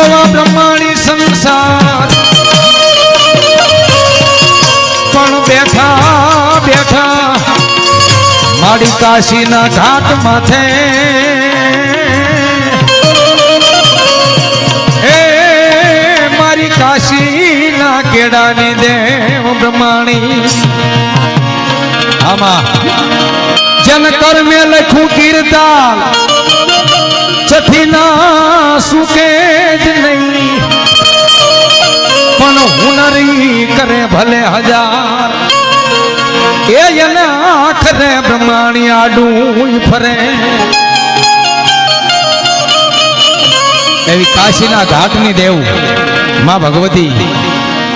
જોવા બ્રહ્માણી સંસાર પણ બેઠા બેઠા મારી કાશીના ઘાટ માથે એ મારી કાશીના કેડાની દેવ બ્રહ્માણી આમાં જન કર્મે લખું કીર્તાલ છઠીના સુકે જ નહીં પણ હુનરી કરે ભલે હજાર એને આખરે બ્રહ્માણી આડું ફરે એવી કાશીના ઘાટની દેવ માં ભગવતી